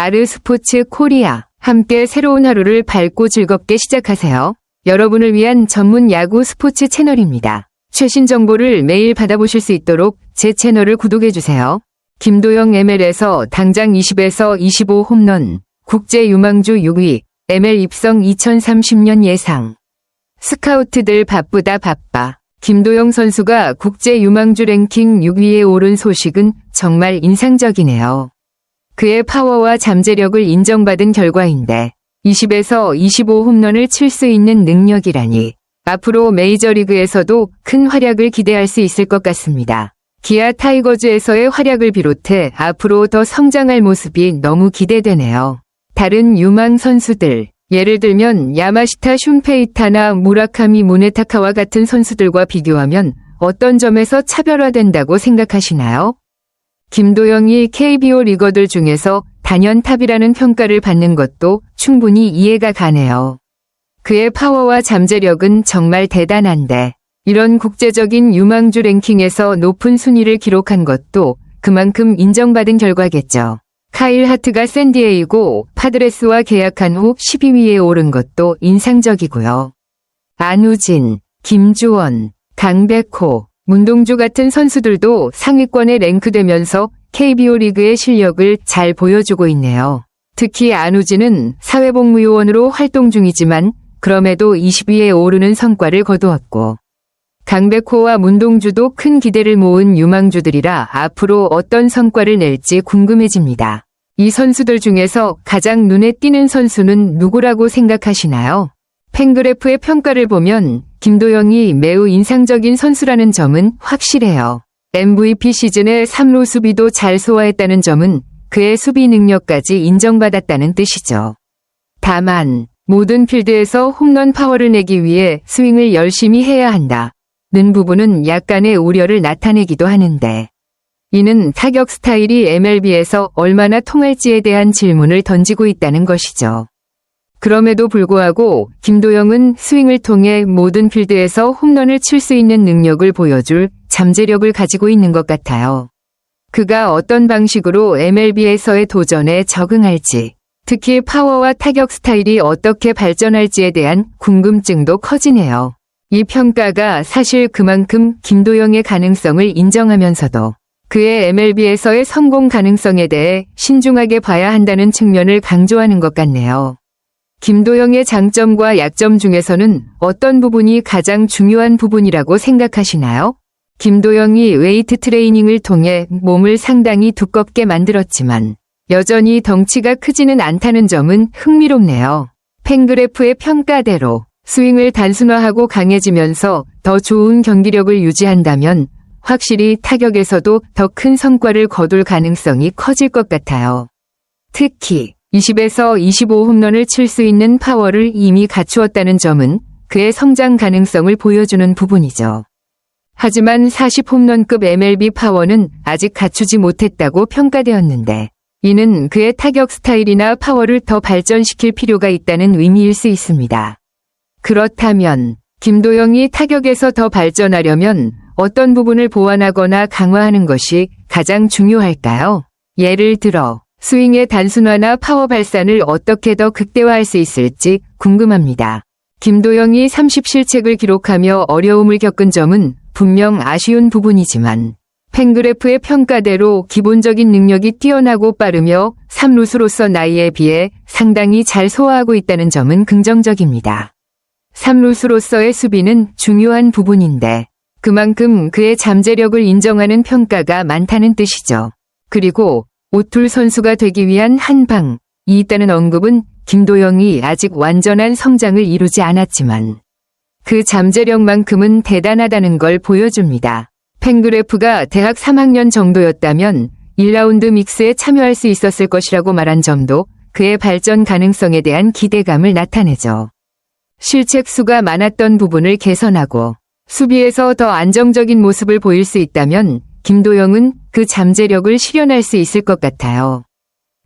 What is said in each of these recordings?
아르스포츠 코리아. 함께 새로운 하루를 밝고 즐겁게 시작하세요. 여러분을 위한 전문 야구 스포츠 채널입니다. 최신 정보를 매일 받아보실 수 있도록 제 채널을 구독해주세요. 김도영 ML에서 당장 20에서 25 홈런. 국제 유망주 6위. ML 입성 2030년 예상. 스카우트들 바쁘다 바빠. 김도영 선수가 국제 유망주 랭킹 6위에 오른 소식은 정말 인상적이네요. 그의 파워와 잠재력을 인정받은 결과인데 20에서 25 홈런을 칠 수 있는 능력이라니 앞으로 메이저리그에서도 큰 활약을 기대할 수 있을 것 같습니다. 기아 타이거즈에서의 활약을 비롯해 앞으로 더 성장할 모습이 너무 기대되네요. 다른 유망 선수들, 예를 들면 야마시타 슌페이타나 무라카미 무네타카와 같은 선수들과 비교하면 어떤 점에서 차별화된다고 생각하시나요? 김도영이 KBO 리거들 중에서 단연탑이라는 평가를 받는 것도 충분히 이해가 가네요. 그의 파워와 잠재력은 정말 대단한데 이런 국제적인 유망주 랭킹에서 높은 순위를 기록한 것도 그만큼 인정받은 결과겠죠. 카일 하트가 샌디에이고 파드레스와 계약한 후 12위에 오른 것도 인상적이고요. 안우진, 김주원, 강백호, 문동주 같은 선수들도 상위권에 랭크되면서 KBO 리그의 실력을 잘 보여주고 있네요. 특히 안우진은 사회복무요원으로 활동 중이지만 그럼에도 20위에 오르는 성과를 거두었고 강백호와 문동주도 큰 기대를 모은 유망주들이라 앞으로 어떤 성과를 낼지 궁금해집니다. 이 선수들 중에서 가장 눈에 띄는 선수는 누구라고 생각하시나요? 팬그래프의 평가를 보면 김도영이 매우 인상적인 선수라는 점은 확실해요. MVP 시즌에 3루 수비도 잘 소화했다는 점은 그의 수비 능력까지 인정받았다는 뜻이죠. 다만 모든 필드에서 홈런 파워를 내기 위해 스윙을 열심히 해야 한다는 부분은 약간의 우려를 나타내기도 하는데 이는 타격 스타일이 MLB에서 얼마나 통할지에 대한 질문을 던지고 있다는 것이죠. 그럼에도 불구하고 김도영은 스윙을 통해 모든 필드에서 홈런을 칠 수 있는 능력을 보여줄 잠재력을 가지고 있는 것 같아요. 그가 어떤 방식으로 MLB에서의 도전에 적응할지, 특히 파워와 타격 스타일이 어떻게 발전할지에 대한 궁금증도 커지네요. 이 평가가 사실 그만큼 김도영의 가능성을 인정하면서도 그의 MLB에서의 성공 가능성에 대해 신중하게 봐야 한다는 측면을 강조하는 것 같네요. 김도영의 장점과 약점 중에서는 어떤 부분이 가장 중요한 부분이라고 생각하시나요? 김도영이 웨이트 트레이닝을 통해 몸을 상당히 두껍게 만들었지만 여전히 덩치가 크지는 않다는 점은 흥미롭네요. 팬그래프의 평가대로 스윙을 단순화하고 강해지면서 더 좋은 경기력을 유지한다면 확실히 타격에서도 더 큰 성과를 거둘 가능성이 커질 것 같아요. 특히 20에서 25 홈런을 칠 수 있는 파워를 이미 갖추었다는 점은 그의 성장 가능성을 보여주는 부분이죠. 하지만 40 홈런급 MLB 파워는 아직 갖추지 못했다고 평가되었는데 이는 그의 타격 스타일이나 파워를 더 발전시킬 필요가 있다는 의미일 수 있습니다. 그렇다면 김도영이 타격에서 더 발전하려면 어떤 부분을 보완하거나 강화하는 것이 가장 중요할까요? 예를 들어 스윙의 단순화나 파워 발산을 어떻게 더 극대화할 수 있을지 궁금합니다. 김도영이 30실책을 기록하며 어려움을 겪은 점은 분명 아쉬운 부분이지만 팬그래프의 평가대로 기본적인 능력이 뛰어나고 빠르며 3루수로서 나이에 비해 상당히 잘 소화하고 있다는 점은 긍정적입니다. 3루수로서의 수비는 중요한 부분인데 그만큼 그의 잠재력을 인정하는 평가가 많다는 뜻이죠. 그리고 오툴 선수가 되기 위한 한 방이 있다는 언급은 김도영이 아직 완전한 성장을 이루지 않았지만 그 잠재력만큼은 대단하다는 걸 보여줍니다. 팬그래프가 대학 3학년 정도였다면 1라운드 믹스에 참여할 수 있었을 것이라고 말한 점도 그의 발전 가능성에 대한 기대감을 나타내죠. 실책 수가 많았던 부분을 개선하고 수비에서 더 안정적인 모습을 보일 수 있다면 김도영은 그 잠재력을 실현할 수 있을 것 같아요.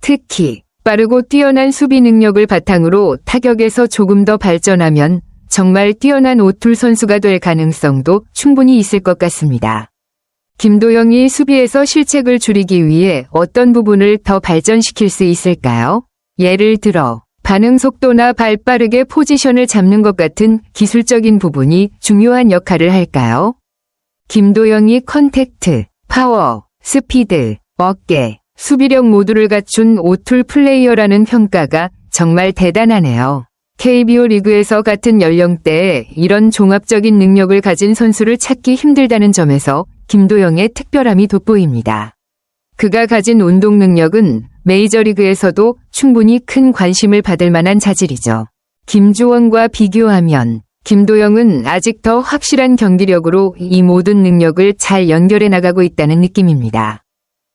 특히 빠르고 뛰어난 수비 능력을 바탕으로 타격에서 조금 더 발전하면 정말 뛰어난 오툴 선수가 될 가능성도 충분히 있을 것 같습니다. 김도영이 수비에서 실책을 줄이기 위해 어떤 부분을 더 발전시킬 수 있을까요? 예를 들어 반응 속도나 발 빠르게 포지션을 잡는 것 같은 기술적인 부분이 중요한 역할을 할까요? 김도영이 컨택트, 파워, 스피드, 어깨, 수비력 모두를 갖춘 오툴 플레이어라는 평가가 정말 대단하네요. KBO 리그에서 같은 연령대에 이런 종합적인 능력을 가진 선수를 찾기 힘들다는 점에서 김도영의 특별함이 돋보입니다. 그가 가진 운동 능력은 메이저리그에서도 충분히 큰 관심을 받을 만한 자질이죠. 김주원과 비교하면 김도영은 아직 더 확실한 경기력으로 이 모든 능력을 잘 연결해 나가고 있다는 느낌입니다.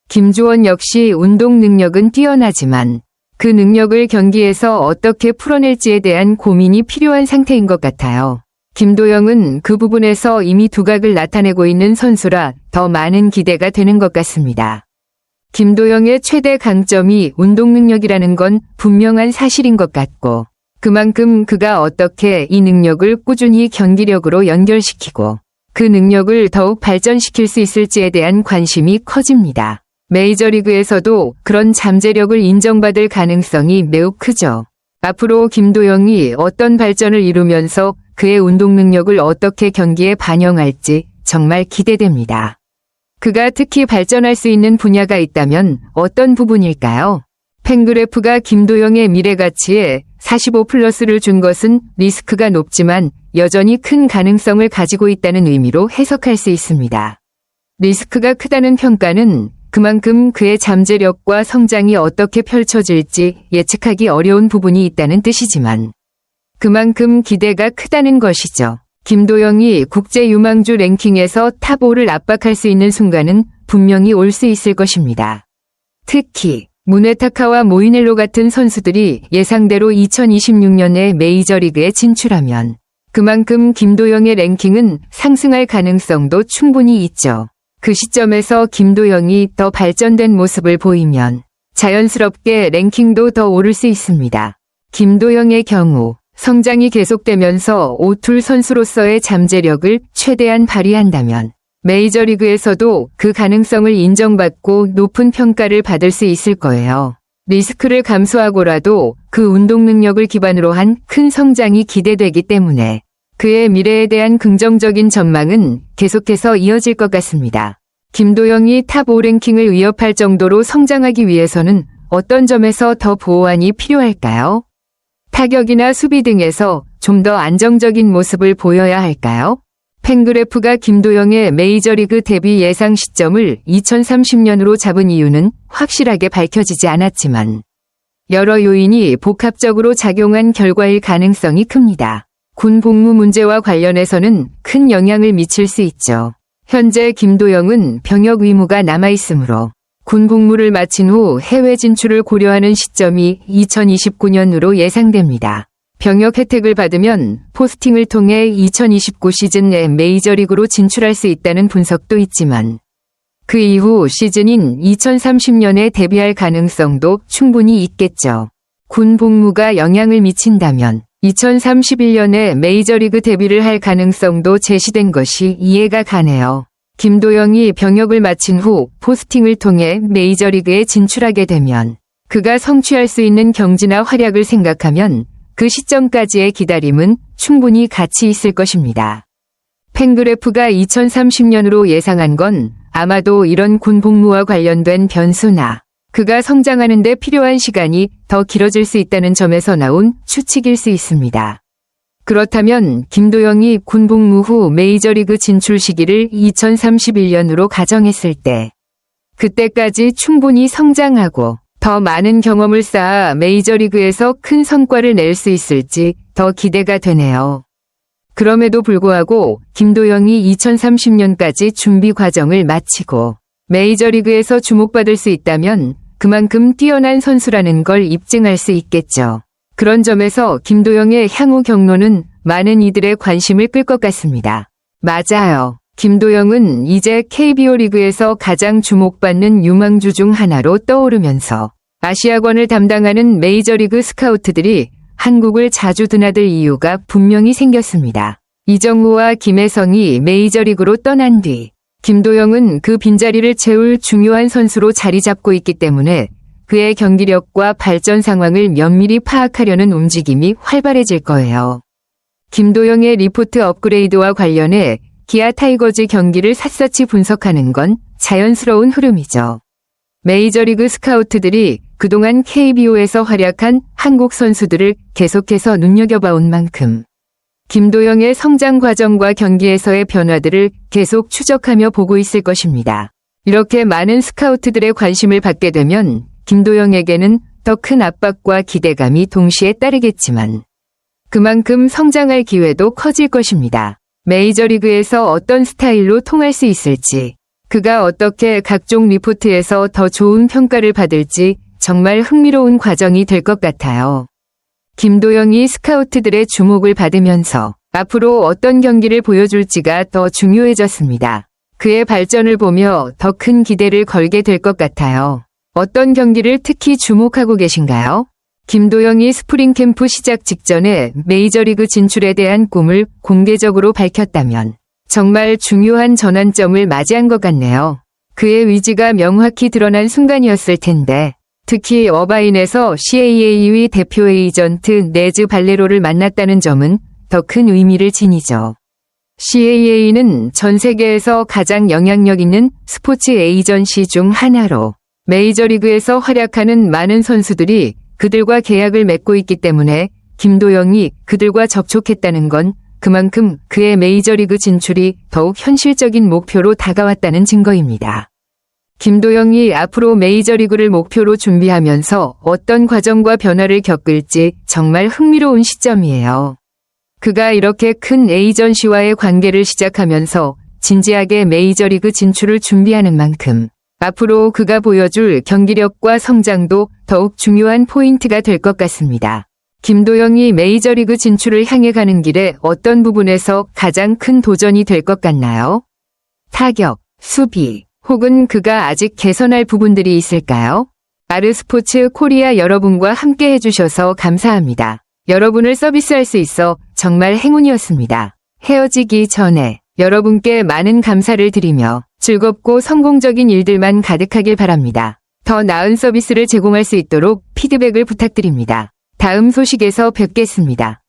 김주원 역시 운동 능력은 뛰어나지만 그 능력을 경기에서 어떻게 풀어낼지에 대한 고민이 필요한 상태인 것 같아요. 김도영은 그 부분에서 이미 두각을 나타내고 있는 선수라 더 많은 기대가 되는 것 같습니다. 김도영의 최대 강점이 운동 능력이라는 건 분명한 사실인 것 같고, 그만큼 그가 어떻게 이 능력을 꾸준히 경기력으로 연결시키고 그 능력을 더욱 발전시킬 수 있을지에 대한 관심이 커집니다. 메이저리그에서도 그런 잠재력을 인정받을 가능성이 매우 크죠. 앞으로 김도영이 어떤 발전을 이루면서 그의 운동 능력을 어떻게 경기에 반영할지 정말 기대됩니다. 그가 특히 발전할 수 있는 분야가 있다면 어떤 부분일까요? 팬그래프가 김도영의 미래 가치에 45+를 준 것은 리스크가 높지만 여전히 큰 가능성을 가지고 있다는 의미로 해석할 수 있습니다. 리스크가 크다는 평가는 그만큼 그의 잠재력과 성장이 어떻게 펼쳐질지 예측하기 어려운 부분이 있다는 뜻이지만 그만큼 기대가 크다는 것이죠. 김도영이 국제 유망주 랭킹에서 탑5를 압박할 수 있는 순간은 분명히 올 수 있을 것입니다. 특히 무네타카와 모이넬로 같은 선수들이 예상대로 2026년에 메이저리그에 진출하면 그만큼 김도영의 랭킹은 상승할 가능성도 충분히 있죠. 그 시점에서 김도영이 더 발전된 모습을 보이면 자연스럽게 랭킹도 더 오를 수 있습니다. 김도영의 경우 성장이 계속되면서 오툴 선수로서의 잠재력을 최대한 발휘한다면 메이저리그에서도 그 가능성을 인정받고 높은 평가를 받을 수 있을 거예요. 리스크를 감수하고라도 그 운동 능력을 기반으로 한 큰 성장이 기대되기 때문에 그의 미래에 대한 긍정적인 전망은 계속해서 이어질 것 같습니다. 김도영이 탑5 랭킹을 위협할 정도로 성장하기 위해서는 어떤 점에서 더 보완이 필요할까요? 타격이나 수비 등에서 좀 더 안정적인 모습을 보여야 할까요? 팬그래프가 김도영의 메이저리그 데뷔 예상 시점을 2030년으로 잡은 이유는 확실하게 밝혀지지 않았지만 여러 요인이 복합적으로 작용한 결과일 가능성이 큽니다. 군 복무 문제와 관련해서는 큰 영향을 미칠 수 있죠. 현재 김도영은 병역 의무가 남아있으므로 군 복무를 마친 후 해외 진출을 고려하는 시점이 2029년으로 예상됩니다. 병역 혜택을 받으면 포스팅을 통해 2029 시즌에 메이저리그로 진출할 수 있다는 분석도 있지만 그 이후 시즌인 2030년에 데뷔할 가능성도 충분히 있겠죠. 군 복무가 영향을 미친다면 2031년에 메이저리그 데뷔를 할 가능성도 제시된 것이 이해가 가네요. 김도영이 병역을 마친 후 포스팅을 통해 메이저리그에 진출하게 되면 그가 성취할 수 있는 경지나 활약을 생각하면 그 시점까지의 기다림은 충분히 가치 있을 것입니다. 팬그래프가 2030년으로 예상한 건 아마도 이런 군 복무와 관련된 변수나 그가 성장하는 데 필요한 시간이 더 길어질 수 있다는 점에서 나온 추측일 수 있습니다. 그렇다면 김도영이 군 복무 후 메이저리그 진출 시기를 2031년으로 가정했을 때 그때까지 충분히 성장하고 더 많은 경험을 쌓아 메이저리그에서 큰 성과를 낼 수 있을지 더 기대가 되네요. 그럼에도 불구하고 김도영이 2030년까지 준비 과정을 마치고 메이저리그에서 주목받을 수 있다면 그만큼 뛰어난 선수라는 걸 입증할 수 있겠죠. 그런 점에서 김도영의 향후 경로는 많은 이들의 관심을 끌 것 같습니다. 맞아요. 김도영은 이제 KBO 리그에서 가장 주목받는 유망주 중 하나로 떠오르면서 아시아권을 담당하는 메이저리그 스카우트들이 한국을 자주 드나들 이유가 분명히 생겼습니다. 이정우와 김혜성이 메이저리그로 떠난 뒤 김도영은 그 빈자리를 채울 중요한 선수로 자리 잡고 있기 때문에 그의 경기력과 발전 상황을 면밀히 파악하려는 움직임이 활발해질 거예요. 김도영의 리포트 업그레이드와 관련해 기아 타이거즈 경기를 샅샅이 분석하는 건 자연스러운 흐름이죠. 메이저리그 스카우트들이 그동안 KBO에서 활약한 한국 선수들을 계속해서 눈여겨봐온 만큼 김도영의 성장 과정과 경기에서의 변화들을 계속 추적하며 보고 있을 것입니다. 이렇게 많은 스카우트들의 관심을 받게 되면 김도영에게는 더 큰 압박과 기대감이 동시에 따르겠지만 그만큼 성장할 기회도 커질 것입니다. 메이저리그에서 어떤 스타일로 통할 수 있을지, 그가 어떻게 각종 리포트에서 더 좋은 평가를 받을지 정말 흥미로운 과정이 될 것 같아요. 김도영이 스카우트들의 주목을 받으면서 앞으로 어떤 경기를 보여줄지가 더 중요해졌습니다. 그의 발전을 보며 더 큰 기대를 걸게 될 것 같아요. 어떤 경기를 특히 주목하고 계신가요? 김도영이 스프링 캠프 시작 직전에 메이저리그 진출에 대한 꿈을 공개적으로 밝혔다면 정말 중요한 전환점을 맞이한 것 같네요. 그의 의지가 명확히 드러난 순간이었을 텐데, 특히 어바인에서 CAA의 대표 에이전트 네즈 발레로를 만났다는 점은 더 큰 의미를 지니죠. CAA는 전 세계에서 가장 영향력 있는 스포츠 에이전시 중 하나로 메이저리그에서 활약하는 많은 선수들이 그들과 계약을 맺고 있기 때문에 김도영이 그들과 접촉했다는 건 그만큼 그의 메이저리그 진출이 더욱 현실적인 목표로 다가왔다는 증거입니다. 김도영이 앞으로 메이저리그를 목표로 준비하면서 어떤 과정과 변화를 겪을지 정말 흥미로운 시점이에요. 그가 이렇게 큰 에이전시와의 관계를 시작하면서 진지하게 메이저리그 진출을 준비하는 만큼 앞으로 그가 보여줄 경기력과 성장도 더욱 중요한 포인트가 될 것 같습니다. 김도영이 메이저리그 진출을 향해 가는 길에 어떤 부분에서 가장 큰 도전이 될 것 같나요? 타격, 수비, 혹은 그가 아직 개선할 부분들이 있을까요? 아르스포츠 코리아 여러분과 함께 해주셔서 감사합니다. 여러분을 서비스할 수 있어 정말 행운이었습니다. 헤어지기 전에 여러분께 많은 감사를 드리며 즐겁고 성공적인 일들만 가득하길 바랍니다. 더 나은 서비스를 제공할 수 있도록 피드백을 부탁드립니다. 다음 소식에서 뵙겠습니다.